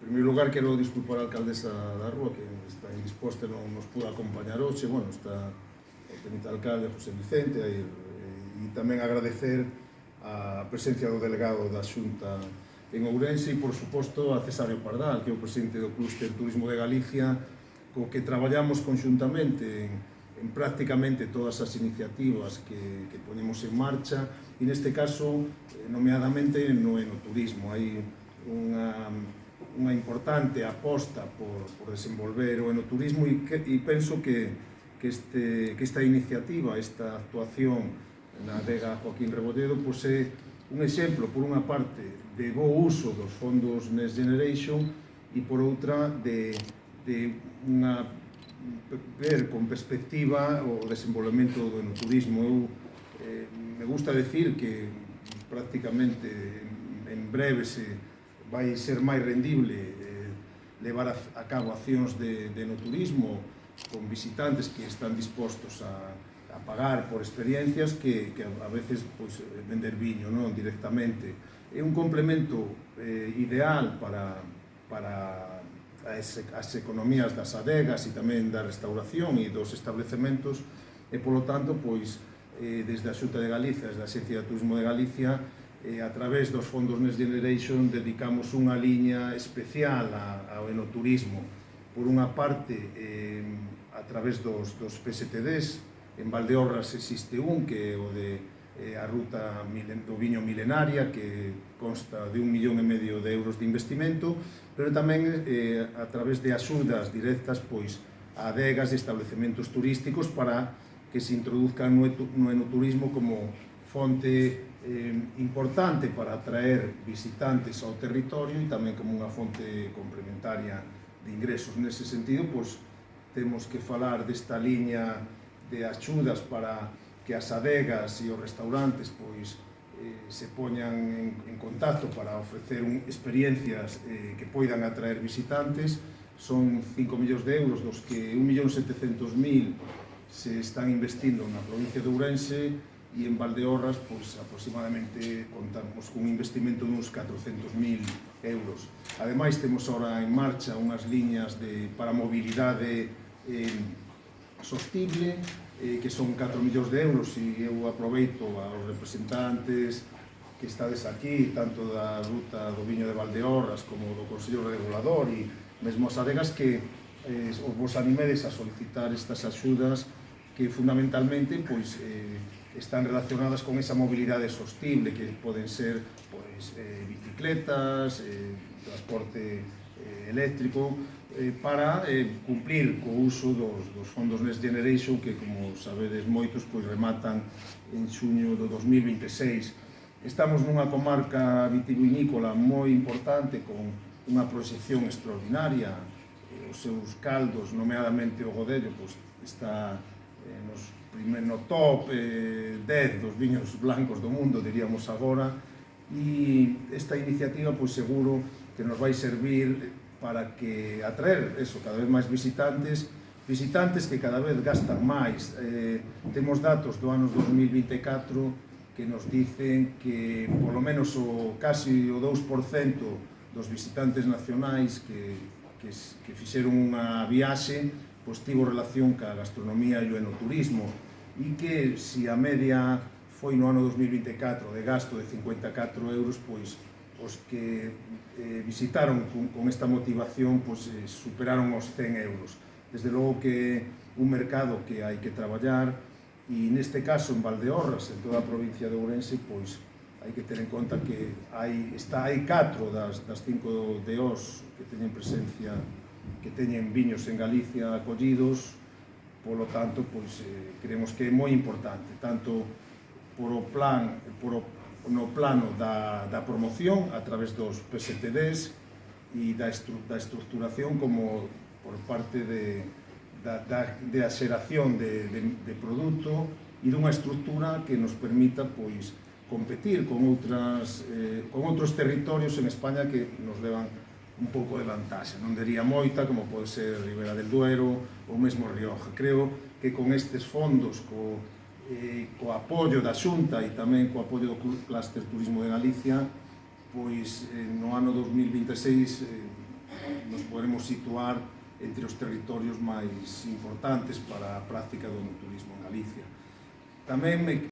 primeiro lugar, quero disculpar a alcaldesa da Rúa, que está indisposta e non nos pudo acompañar hoxe. Bueno, está o teniente alcalde José Vicente, e tamén agradecer a presencia do delegado da Xunta en Ourense e, por suposto, a Cesario Pardal, que é o presidente do Clúster Turismo de Galicia, co que traballamos conxuntamente en prácticamente todas as iniciativas que ponemos en marcha, e neste caso, nomeadamente no enoturismo. Hai unha importante aposta por desenvolver o enoturismo e penso que esta iniciativa, esta actuación na adega Joaquín Rebolledo, pois é un exemplo, por unha parte, de bo uso dos fondos Next Generation e, por outra, de ver con perspectiva o desenvolvemento do enoturismo. Me gusta decir que prácticamente en breve vai ser máis rendible levar a cabo accións de enoturismo con visitantes que están dispostos a pagar por experiencias que a veces vender viño directamente. É un complemento ideal para as economías das adegas e tamén da restauración e dos establecementos, e, polo tanto, desde a Xunta de Galicia, desde a Axencia de Turismo de Galicia, a través dos fondos Next Generation, dedicamos unha liña especial ao enoturismo. Por unha parte, a través dos PSTDs, en Valdeorras existe un, que é o de a ruta do viño milenaria, que consta de 1,5 millón de euros de investimento, pero tamén a través de axudas directas a adegas e establecementos turísticos para que se introduzcan no enoturismo como fonte importante para atraer visitantes ao territorio e tamén como unha fonte complementaria de ingresos. Nese sentido, temos que falar desta liña de axudas para que as adegas e os restaurantes se poñan en contacto para ofrecer experiencias que poidan atraer visitantes. Son 5 millóns de euros, dos que 1.700.000 se están investindo na provincia de Ourense, e en Valdeorras aproximadamente contamos con un investimento de uns 400.000 euros. Ademais, temos ahora en marcha unhas liñas para mobilidade sostible, que son 4 millóns de euros, e eu aproveito aos representantes que estades aquí, tanto da ruta do viño de Valdeorras como do Consello Regulador e mesmo as adegas, que vos animedes a solicitar estas axudas que fundamentalmente están relacionadas con esa mobilidade sostible, que poden ser bicicletas, transporte eléctrico, para cumplir co uso dos fondos Next Generation, que, como sabedes moitos, rematan en xuño do 2026. Estamos nunha comarca vitivinícola moi importante, con unha proxección extraordinaria. Os seus caldos, nomeadamente o Godello, está no top 10 dos viños blancos do mundo, diríamos agora, e esta iniciativa seguro que nos vai servir para que atraer cada vez máis visitantes que cada vez gastan máis. Temos datos do ano 2024 que nos dicen que polo menos casi o 2% dos visitantes nacionais que fixeron unha viaxe tivo relación ca gastronomía e o enoturismo, e que se a media foi no ano 2024 de gasto de 54 euros, os que visitaron con esta motivación superaron os 100 euros. Desde logo que é un mercado que hai que traballar, e neste caso en Valdeorras, en toda a provincia de Ourense, hai que ter en conta que hai 4 das 5 DOs que teñen presencia, que teñen viños en Galicia acollidos. Polo tanto, creemos que é moi importante, tanto no plano da promoción a través dos PSTDs e da estructuración, como por parte da xeración de produto e dunha estructura que nos permita competir con outros territorios en España que nos levan un pouco de vantaxe. Non diría moita, como pode ser Ribera del Duero ou mesmo Rioja. Creo que con estes fondos, co apoio da Xunta e tamén co apoio do Clúster Turismo de Galicia, no ano 2026 nos poderemos situar entre os territorios máis importantes para a práctica do turismo en Galicia. Tamén me